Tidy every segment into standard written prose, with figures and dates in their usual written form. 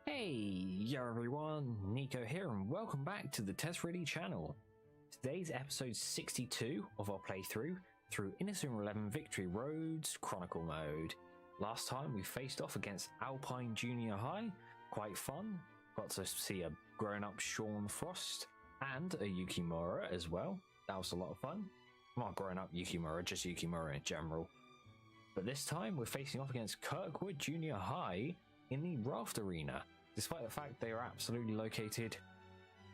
Hey, yo everyone, Nico here and welcome back to the Test Ready channel. Today's episode 62 of our playthrough through Inazuma 11 Victory Road's Chronicle mode. Last time we faced off against Alpine Junior High, quite fun, got to see a grown-up Sean Frost and a Yukimura as well, that was a lot of fun. Not grown-up Yukimura, just Yukimura in general. But this time we're facing off against Kirkwood Junior High in the Raft Arena, despite the fact they are absolutely located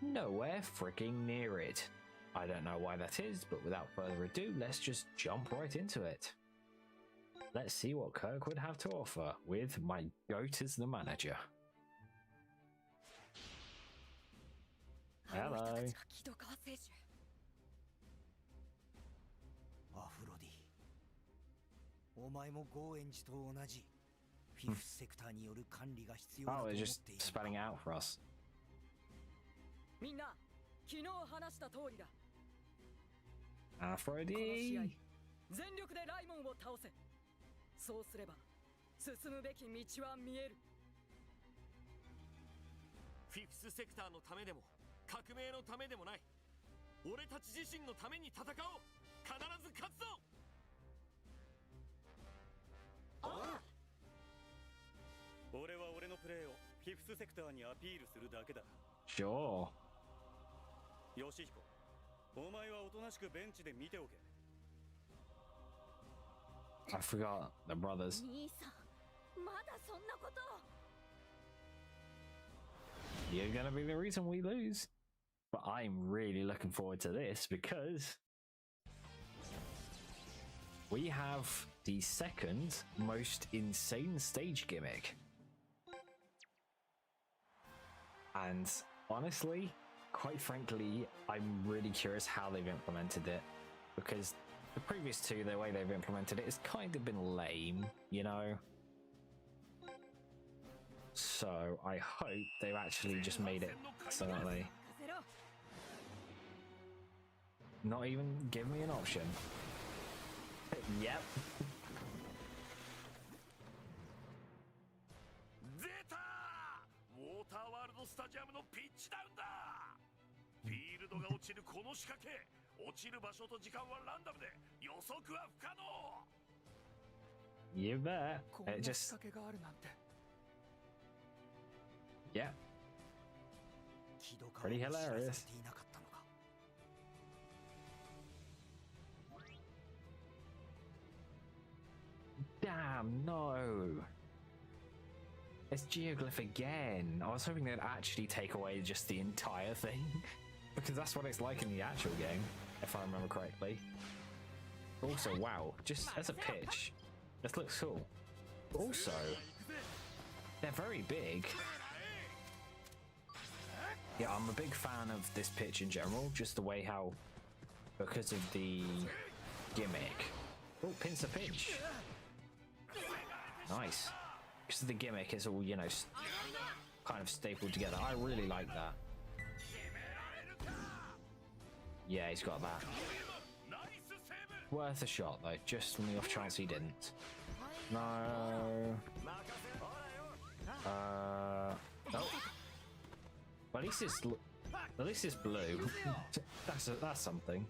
nowhere freaking near it. I don't know why that is, but without further ado, let's just jump right into it. Let's see what Kirkwood have to offer with my goat as the manager. Hello. お前もゴーエンジと同じフィフスセクターによる管理が必要だと Oh, 思 they're って just いる。 spelling it out for us. みんな、昨日話した通りだ。 Aphrodite. この試合、全力でライモンを倒せ。そうすれば、進むべき道は見える。フィフスセクターのためでも、革命のためでもない。俺たち自身のために戦おう。必ず勝つぞ。ああ。俺は俺のプレーをフィフスセクターにアピールするだけだ。 Sure. ヨシヒコ、お前はおとなしくベンチで見ておけ。 I forgot the brothers. 兄さん、まだそんなこと。 You're gonna be the reason we lose. But I'm really looking forward to this because we have the second most insane stage gimmick. And honestly, quite frankly, I'm really curious how they've implemented it, because the previous two, the way they've implemented it has kind of been lame, you know? So I hope they've actually just made it so that they not even give me an option. Yep. 出た！ウォーターワールドスタジアムのピッチダウンだ。フィールドが落ちるこの仕掛け、落ちる場所と時間はランダムで予測は不可能。 You bet. It just yeah. 木戸川 Pretty に知らされ hilarious. ていなかったのか。 Damn, no. It's geoglyph again. I was hoping they'd actually take away just the entire thing, because that's what it's like in the actual game, if I remember correctly. Also, wow, just as a pitch, this looks cool. Also, they're very big. Yeah, I'm a big fan of this pitch in general, just the way how, because of the gimmick. Oh, pinch to pinch. Nice. Because of the gimmick, it's all, you know, kind of stapled together. I really like that. Yeah, he's got that. Worth a shot, though, just on the off chance he didn't. No. Oh. Well, at least it's blue. That's something.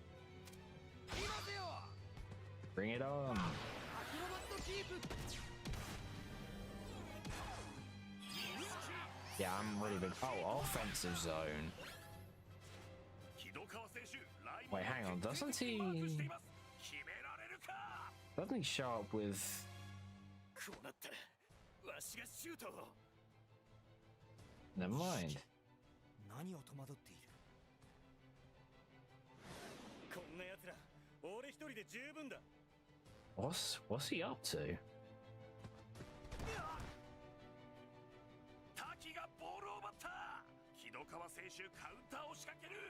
Bring it on. Yeah, I'm really big. Oh, offensive zone. Wait, hang on. Doesn't he show up with? Never mind. 何を戸惑っている。こんな奴ら、俺一人で十分だ。 What's he up to? 滝がボールを奪った。木戸川選手カウンターを仕掛ける。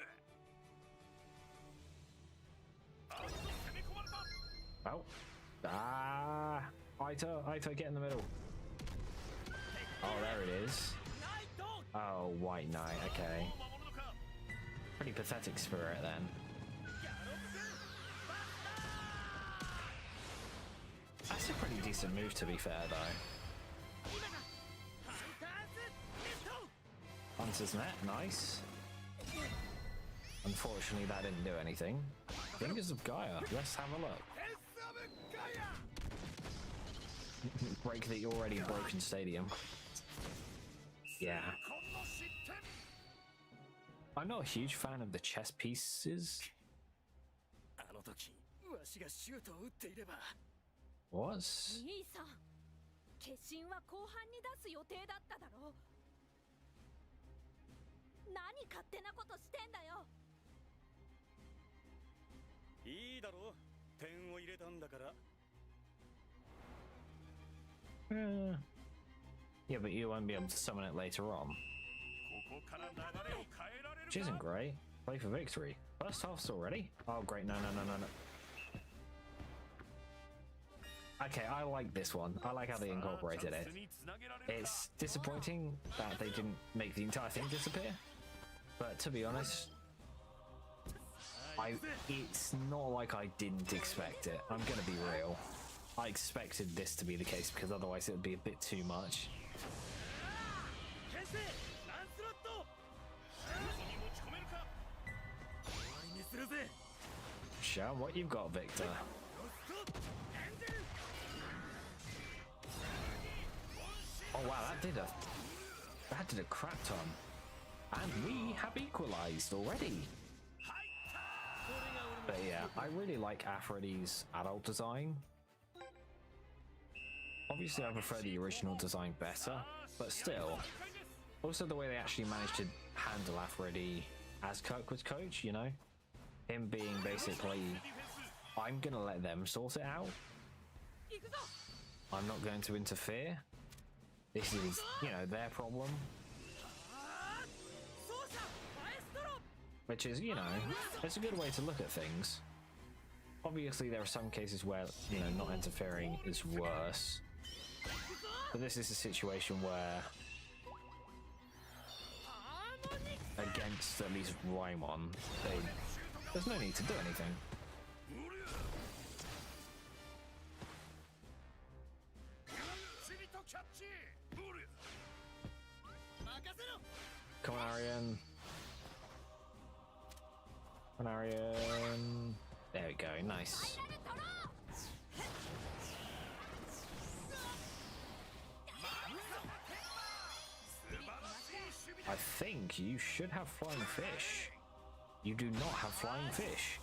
あっと攻め込まれた。 Oh. Ah. Aito, get in the middle. Oh, there it is. Oh, White Knight, okay. Pretty pathetic spirit then. That's a pretty decent move, to be fair, though. Hunter's Net, nice. Unfortunately, that didn't do anything. Fingers of Gaia, let's have a look. Break the already broken stadium. Yeah. I'm not a huge fan of the chess pieces. あの時わしがシュートを打っていれば What? 兄さん決心は後半に出す予定だっただろう。何勝手なことしてんだよ。いいだろう点を入れたんだから Yeah, but you won't be able to summon it later on. Which isn't great. Play for victory. First half's already? Oh great, no. Okay, I like this one. I like how they incorporated it. It's disappointing that they didn't make the entire thing disappear. But to be honest, it's not like I didn't expect it. I'm gonna be real. I expected this to be the case because otherwise it would be a bit too much. Show what you've got, Victor. Oh wow, that did a crap ton. And we have equalized already. But yeah, I really like Aphrodite's adult design. Obviously I prefer the original design better, but still. Also the way they actually managed to handle Aphrodite as Kirkwood's coach, you know? Him being basically, I'm gonna let them sort it out. I'm not going to interfere. This is, you know, their problem. Which is, you know, it's a good way to look at things. Obviously there are some cases where, you know, not interfering is worse. But this is a situation where, against at least Raimon, there's no need to do anything. Come on, Orion. Come on, Orion. There we go, nice. I think you should have flying fish. You do not have flying fish.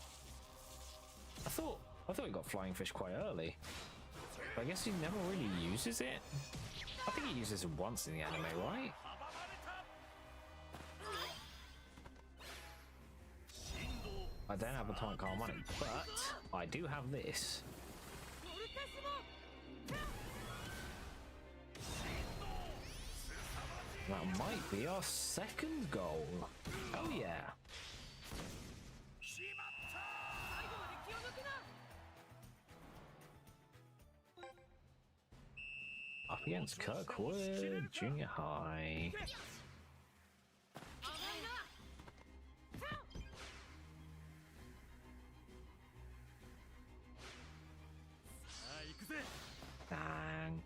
I thought he got flying fish quite early. But I guess he never really uses it. I think he uses it once in the anime, right? I don't have Atomic Harmonic, but I do have this. That might be our second goal. Oh yeah. Up against Kirkwood, Junior High. Dang.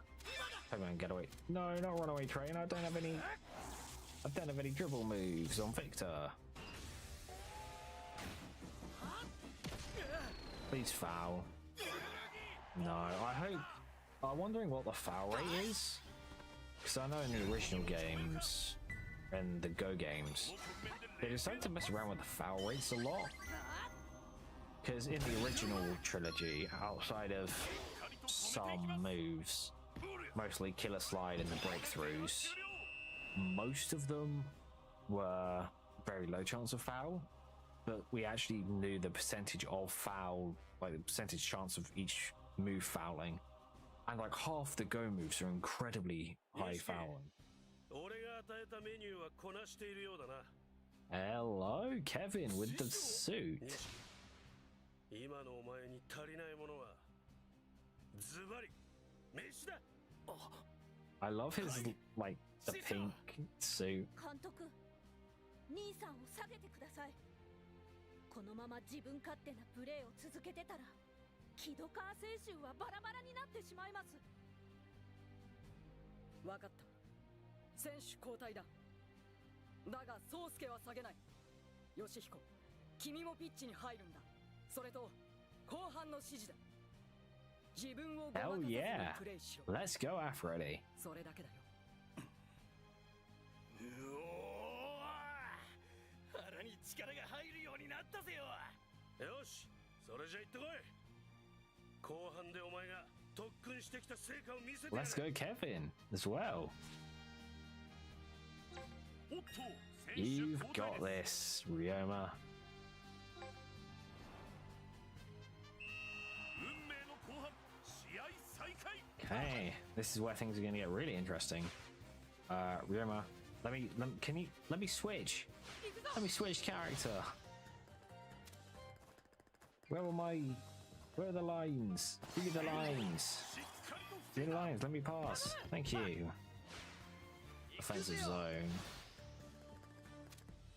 Come on, get away. No, not runaway train. I don't have any dribble moves on Victor. Please foul. No, I'm wondering what the foul rate is. Because I know in the original games and the Go games, they decided to mess around with the foul rates a lot. Because in the original trilogy, outside of some moves, mostly Killer Slide and the breakthroughs, most of them were very low chance of foul, but we actually knew the percentage of foul, like the percentage chance of each move fouling, and like half the Go moves are incredibly high fouling. Hello, Kevin with the suit. I love his, like, the pink suit. 兄さんを下げてください。このまま自分勝手なプレーを続けてたら、キドカー精神はバラバラになってしまいます。わかった。選手交代だ。だが宗介は下げない。義彦、君もピッチに入るんだ。それと後半の指示だ。自分をごまかさ Hell ずに yeah. プレイしろ。 Let's go, Aphrodite. それだけだよ。うおー、腹に力が入るようになったぜよ。よし、それじゃ行ってこい。後半でお前が特訓してきた成果を見せてやれ。 Let's go, Kevin, as well. おっと、選手 You've 交代 got です this, Ryoma. 運命の後半、試合再開。 Okay, this is where things are going to get really interesting. Ryoma, let me switch. Let me switch character. Where are the lines? Give me the lines. しっかりと Give me the lines. Let me pass. Thank you. Offensive zone.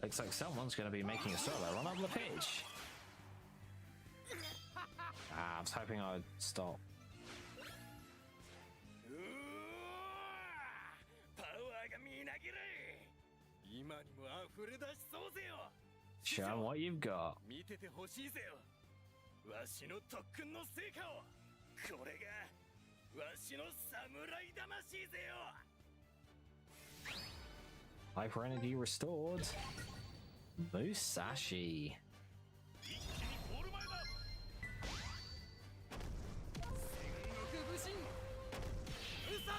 Looks like someone's going to be making a solo run up the pitch. I was hoping I'd stop. うー、パワーがみなぎる。今にも溢れ出しそうぜよ。 Show 'em what you've got. 見ててほしいぜよ。わしの特訓の成果を。これがわしの侍魂ぜよ。 Hyper energy restored. Musashi. 一気にゴール前だ。戦国武神武蔵。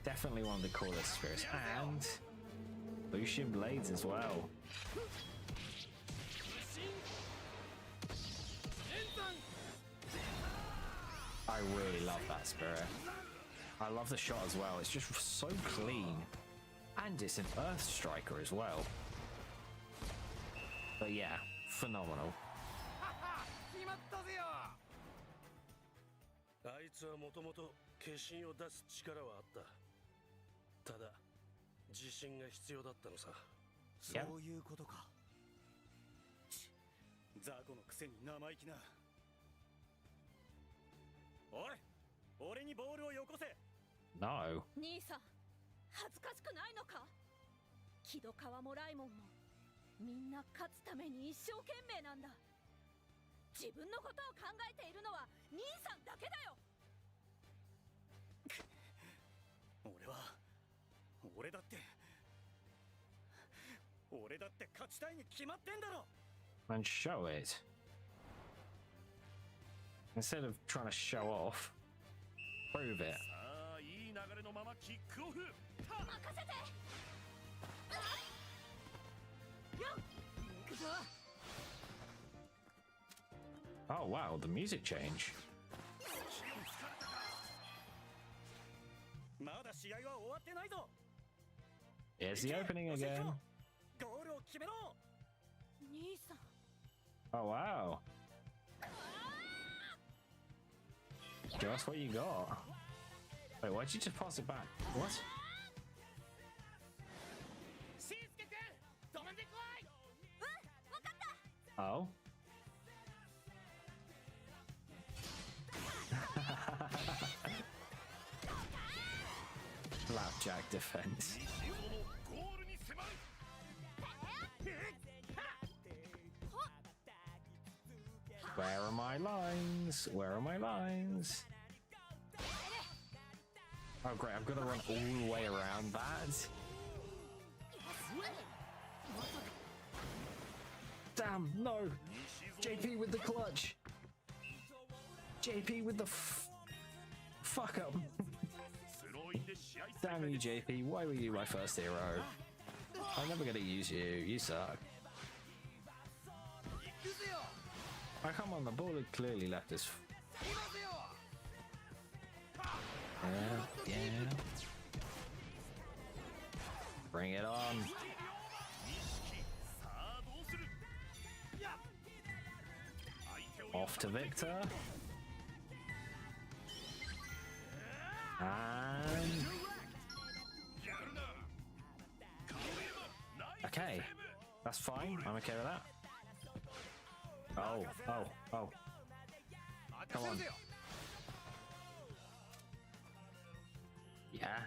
Definitely one of the coolest spirits. And Lucian Blades as well. I really love that spirit. I love the shot as well. It's just so clean. And it's an Earth Striker as well. But yeah, phenomenal. 決まったぜよ。あいつはもともと化身を出す力はあった。ただ自信が必要だったのさ。そういうことか。雑魚のくせに生意気な。おい、俺にボールをよこせ。 No. 兄さん、恥ずかしくないのか。木戸川もライモンもみんな勝つために一生懸命なんだ。自分のことを考えているのは兄さんだけだよ。俺だって勝ちたいに決まってんだろ。 And show it. Instead of trying to show off, prove it. さあ、いい流れのままキックオフ。任せて。よっ、行くぞ。 Oh wow, the music change. まだ試合は終わってないぞ。 Here's the opening again. ゴールを決めろ。兄さん。 Oh wow. Show us what you got. Wait, why'd you just pass it back? What? しんすけくん、止めてこい。わかった。 Oh. Flapjack defense. 西尾のゴールに迫る。 Where are my lines? Where are my lines? Oh great, I've got to run all the way around that. Damn, no! JP with the clutch! JP with the fuck up! スローインで試合再 Damn 開 you, です。 JP, why were you my first hero? I'm never gonna use you, you suck. Oh, come on, the ball had clearly left us. Yeah. Bring it on. 錦、さあどうする。相手を Off to Victor. And... Okay, that's fine. I'm okay with that. Oh. Come on. Yeah.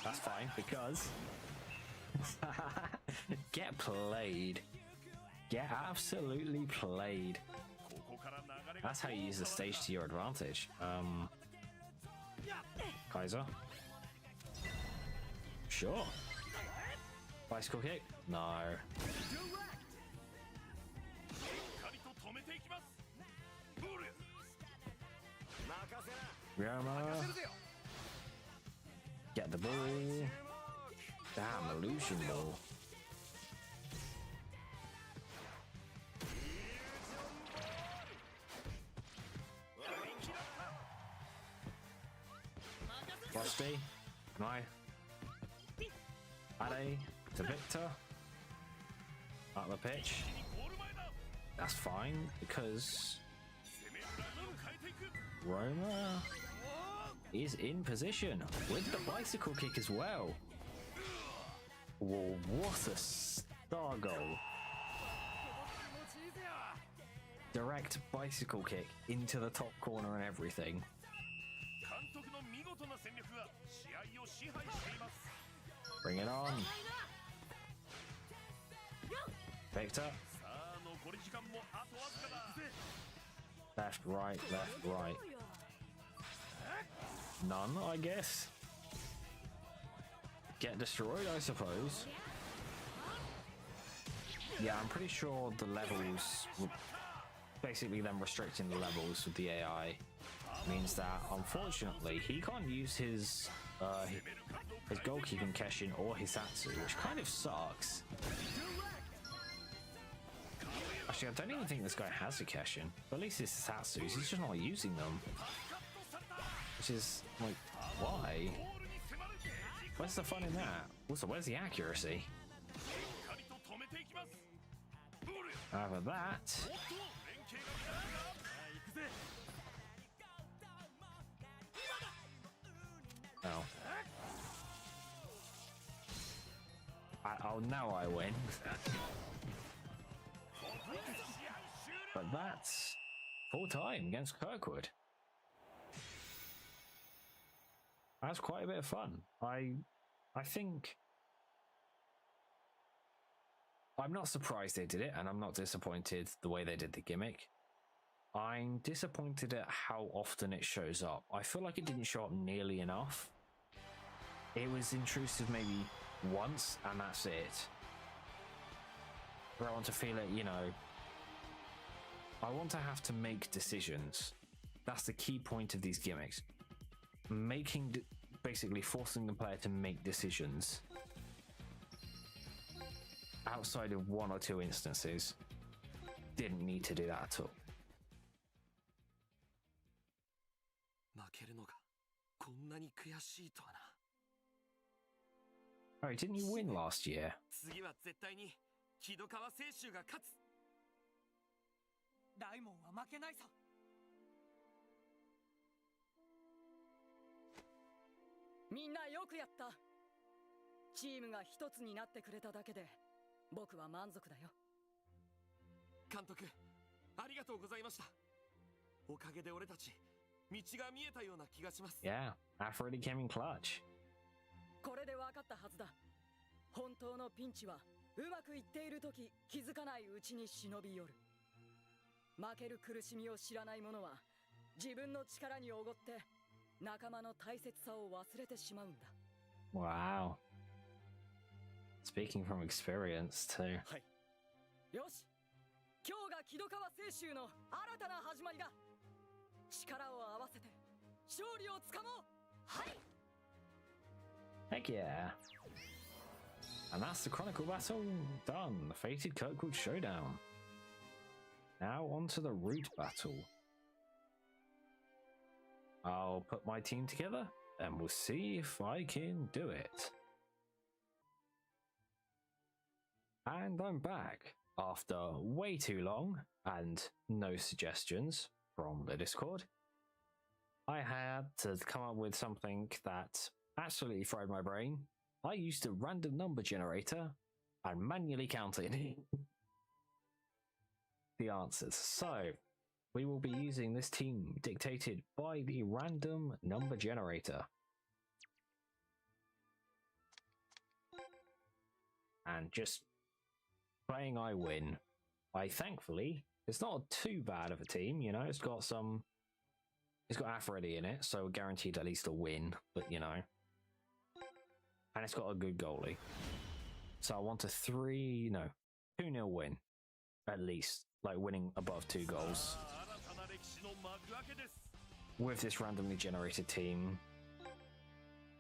That's fine, because... Get played. Get absolutely played. That's how you use the stage to your advantage. Kaiser. Sure. Bicycle kick? No. Ryoma. Get the ball. Damn, illusion ball. Frosty. Can I? Ade to Victor. Up the pitch. That's fine because Roma is in position with the bicycle kick as well. Whoa, what a star goal. Direct bicycle kick into the top corner and everything. Bring it on. Victor. Left, right, left, right. None, I guess. Get destroyed, I suppose. Yeah, I'm pretty sure the levels, basically them restricting the levels with the AI, means that unfortunately he can't use his goalkeeping Keshin or Hisatsu, which kind of sucks. Actually, I don't even think this guy has a Keshin, but at least his Hisatsus, he's just not using them. Which is, like, why? Where's the fun in that? Also, where's the accuracy? However, that... Oh. Oh, now I win. But that's full time against Kirkwood. That's quite a bit of fun. I think I'm not surprised they did it, and I'm not disappointed the way they did the gimmick. I'm disappointed at how often it shows up. I feel like it didn't show up nearly enough. It was intrusive maybe once, and that's it. But I want to feel it, you know. I want to have to make decisions. That's the key point of these gimmicks. Basically forcing the player to make decisions. Outside of one or two instances, didn't need to do that at all. Oh, didn't you win last year? 大門は負けないさ。みんなよくやった。チームが一つになってくれただけで僕は満足だよ。監督、ありがとうございました。おかげで俺たち道が見えたような気がします。Yeah, that really came in clutch. これで分かったはずだ。本当のピンチはうまくいっている時気づかないうちに忍び寄る。負ける苦しみを知らない者は自分の力におごって仲間の大切さを忘れてしまうんだ。Wow. Speaking from experience too. はい。よし。今日が木戸川清舟の新たな始まりだ。力を合わせて勝利をつかもう。はい。Heck yeah. And that's the Chronicle battle done. The fated Kirkwood showdown. Now on to the route battle. I'll put my team together and we'll see if I can do it. And I'm back after way too long and no suggestions from the Discord. I had to come up with something that absolutely fried my brain. I used a random number generator and manually counted the answers. So we will be using this team dictated by the random number generator. and just playing I win. Thankfully, it's not too bad of a team, you know, it's got Aphrodite in it, so guaranteed at least a win, but you know. And it's got a good goalie. So I want a 2-0 win. At least. Like winning above 2 goals. With this randomly generated team.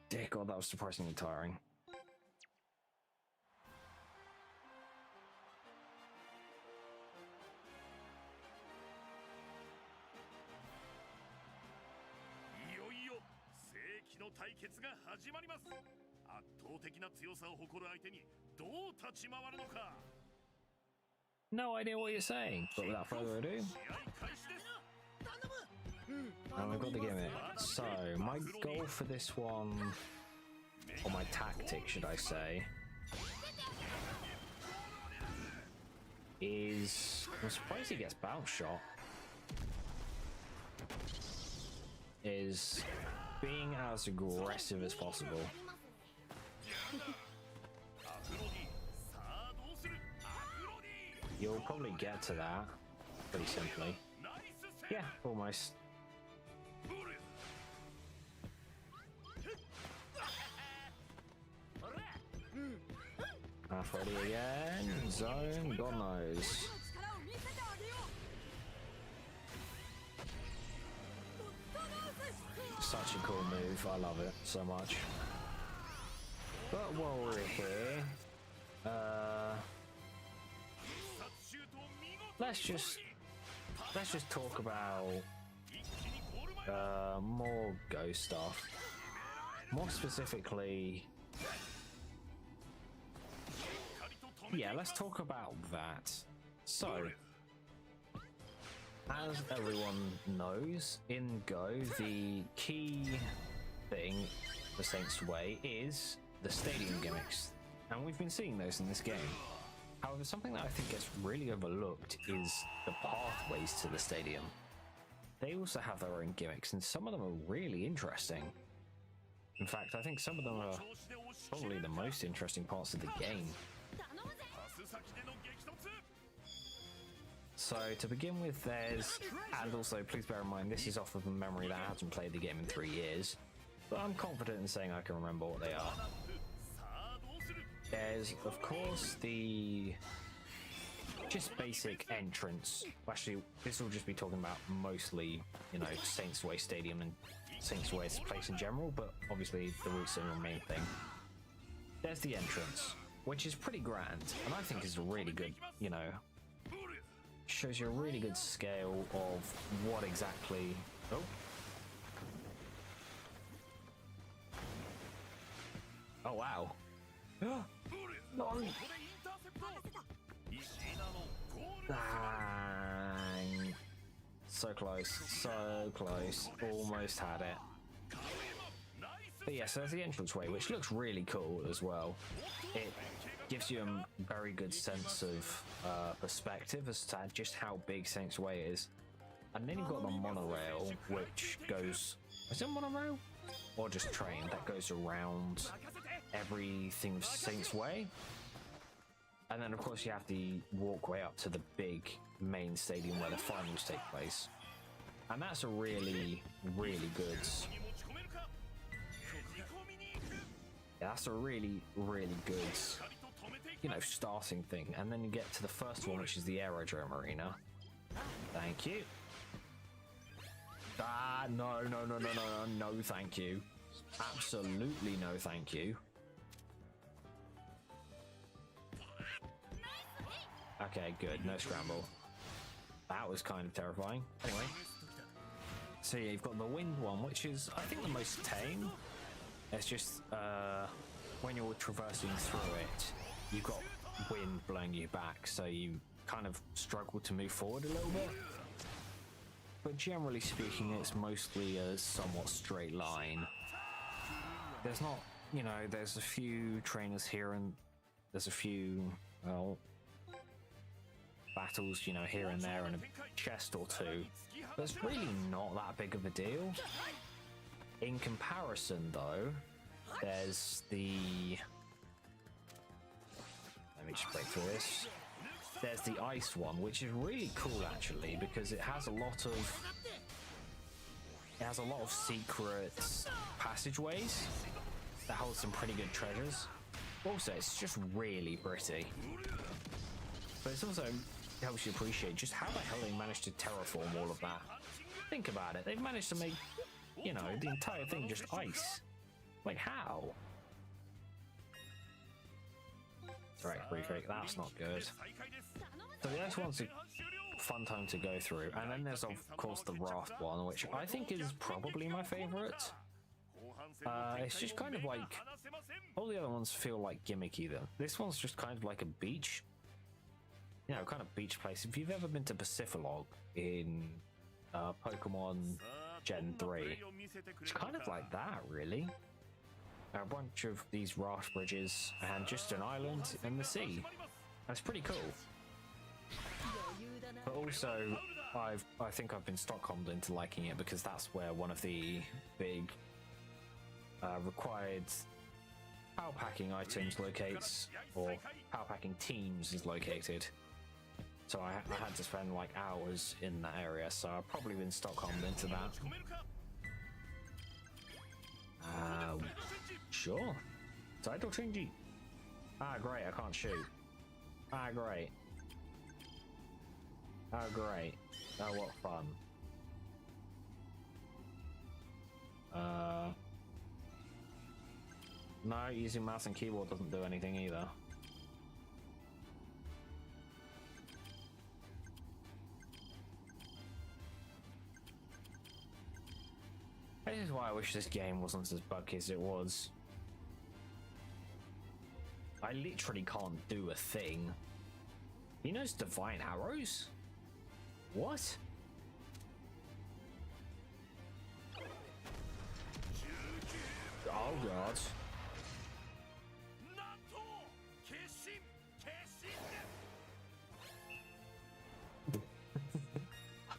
Dear God, that was surprisingly tiring. No idea what you're saying, but without further ado, and we've got the gimmick. So, my goal for this one, or my tactic, should I say, is... I'm surprised he gets bounce shot. Is being as aggressive as possible. You'll probably get to that pretty simply. Yeah, almost. Freddy again. Zone. God knows. Such a cool move. I love it so much. But while we're here, let's just talk about more Go stuff. More specifically, yeah, let's talk about that. So, as everyone knows, in Go, the key thing for Saints Way is the stadium gimmicks, and we've been seeing those in this game. However, something that I think gets really overlooked is the pathways to the stadium. They also have their own gimmicks, and some of them are really interesting. In fact, I think some of them are probably the most interesting parts of the game. So, to begin with, there's... And also, please bear in mind, this is off of a memory that hasn't played the game in 3 years. But I'm confident in saying I can remember what they are. There's, of course, the just basic entrance. Actually, this will just be talking about mostly, you know, Saints Way Stadium and Saints Way as a place in general, but obviously the routes are the main thing. There's the entrance, which is pretty grand, and I think is a really good, you know, shows you a really good scale of what exactly... Oh. Oh, wow. No. Dang. So close, so close. Almost had it. But yeah, so there's the entranceway, which looks really cool as well. It gives you a very good sense of perspective as to just how big Saints Way is. And then you've got the monorail, which goes... Is it monorail? Or just train that goes around everything of Saints Way. And then of course you have the walkway up to the big main stadium where the finals take place. And that's a really, really good... Yeah, that's a really, really good, you know, starting thing. And then you get to the first one, which is the Aerodrome Arena. Thank you. Ah, no, thank you. Absolutely no thank you. Okay, good, no scramble. That was kind of terrifying. Anyway. So yeah, you've got the wind one, which is, I think, the most tame. It's just, when you're traversing through it, you've got wind blowing you back, so you kind of struggle to move forward a little bit. But generally speaking, it's mostly a somewhat straight line. There's not, you know, there's a few trainers here and there's a few, well, battles, you know, here and there and a chest or two. But it's really not that big of a deal. In comparison, though, there's the Let me just break through this. There's the ice one, which is really cool actually, because it has a lot of secret passageways that hold some pretty good treasures. Also, it's just really pretty, but it's also helps you appreciate just how the hell they managed to terraform all of that. Think about it, they've managed to make, you know, the entire thing just ice. Like, how? Right, refake, that's not good. So the ice one's a fun time to go through, and then there's of course the raft one, which I think is probably my favorite. It's just kind of like, all the other ones feel like gimmicky though. This one's just kind of like a beach, you know, kind of beach place. If you've ever been to Pacifilog in Pokemon Gen 3, it's kind of like that really. A bunch of these raft bridges and just an island in the sea. That's pretty cool. But also, I think I've been Stockholmed into liking it because that's where one of the big required power packing items locates, or power packing teams is located. So I had to spend like hours in that area, so I've probably been Stockholmed into that. Sure. Saito Shinji. Ah, great, I can't shoot. Ah, great. Oh, great. Oh, what fun. No, using mouse and keyboard doesn't do anything either. This is why I wish this game wasn't as buggy as it was. I literally can't do a thing. He knows divine arrows? What? Oh god.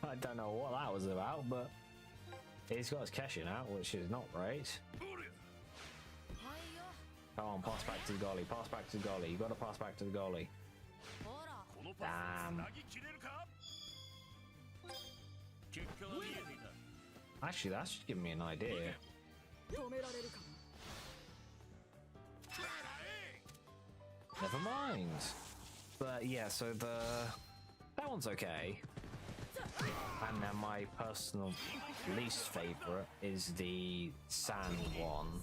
I don't know what that was about, but he's got his Keshin out, which is not right. Come on, pass back to the goalie, pass back to the goalie. You gotta pass back to the goalie. Damn. Actually, that's just giving me an idea. Never mind. But yeah, so that one's okay. And then my personal least favorite is the sand one.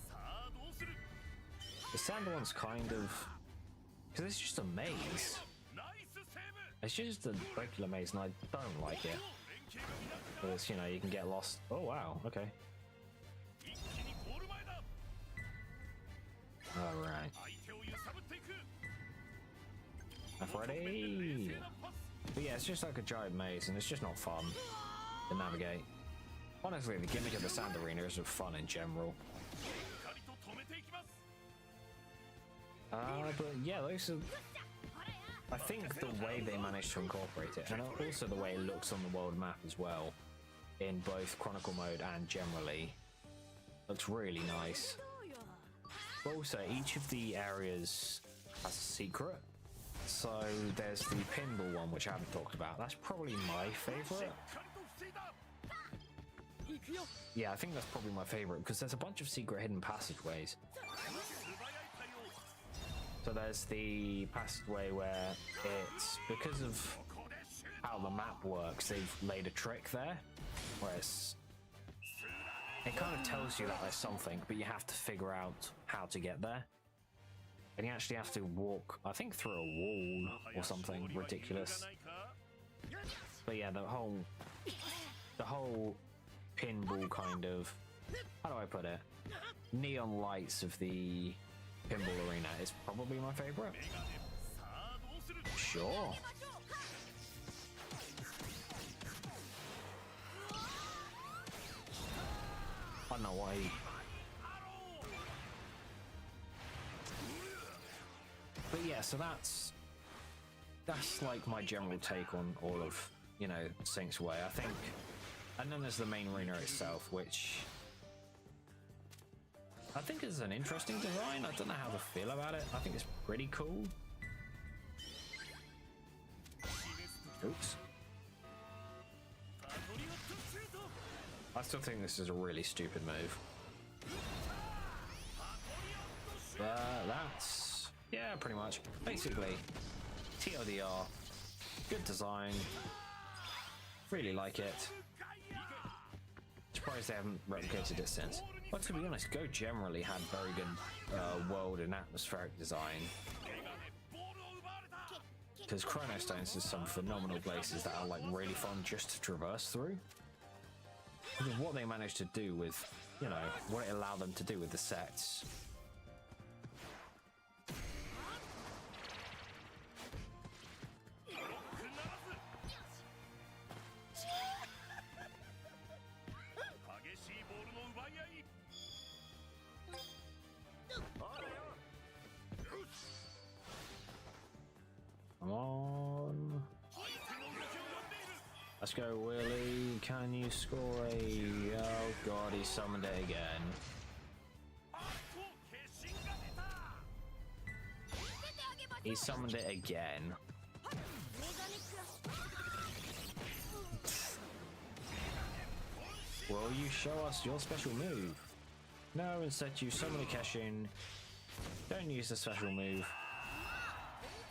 The sand one's kind of, because it's just a maze. It's just a regular maze, and I don't like it. Because, you know, you can get lost. Oh wow, okay. Alright. I'm ready. But yeah, it's just like a giant maze, and it's just not fun to navigate. Honestly, the gimmick of the sand arena is fun in general. But yeah, those are, I think the way they managed to incorporate it, and also the way it looks on the world map as well, in both Chronicle mode and generally, looks really nice. But also, each of the areas has a secret. So there's the pinball one, which I haven't talked about. That's probably my favorite. Yeah, I think that's probably my favorite because there's a bunch of secret hidden passageways. So there's the passageway where it's, because of how the map works, they've laid a trick there, where it kind of tells you that there's something, but you have to figure out how to get there. And you actually have to walk, I think, through a wall or something ridiculous. But yeah, the whole pinball kind of, how do I put it? Neon lights of the pinball arena is probably my favorite. Sure. I don't know why. But yeah, so that's like my general take on all of, you know, Sync's Way, I think. And then there's the main arena itself, which I think is an interesting design. I don't know how to feel about it. I think it's pretty cool. Oops. I still think this is a really stupid move. That's... yeah, pretty much. Basically, TLDR, good design, really like it. Surprised they haven't replicated it since. But to be honest, Go generally had very good world and atmospheric design. Because Chrono Stones is some phenomenal places that are like really fun just to traverse through. Because of what they managed to do with, you know, what it allowed them to do with the sets. Come on. Let's go, Willie. Can you score a... oh god, he summoned it again. He summoned it again. Will you show us your special move? No, instead you summon a Keshin. Don't use the special move.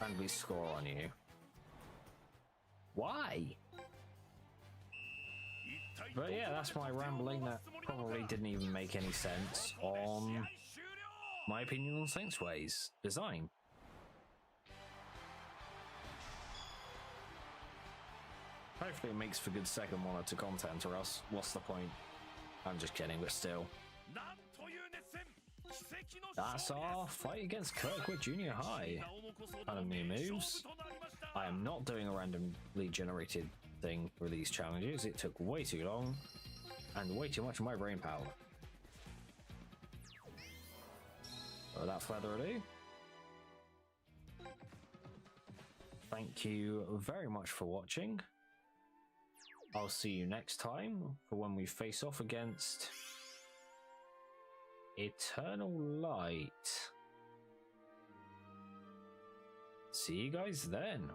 And we score on you. Why? But yeah, that's my rambling that probably didn't even make any sense on my opinion on Saint's Way's design. Hopefully it makes for good second monitor content, or else what's the point? I'm just kidding, but still. That's our fight against Kirkwood Junior High. Kind of new moves. I am not doing a randomly generated thing for these challenges. It took way too long and way too much of my brain power. Without further ado, thank you very much for watching. I'll see you next time for when we face off against Eternal Light. See you guys then.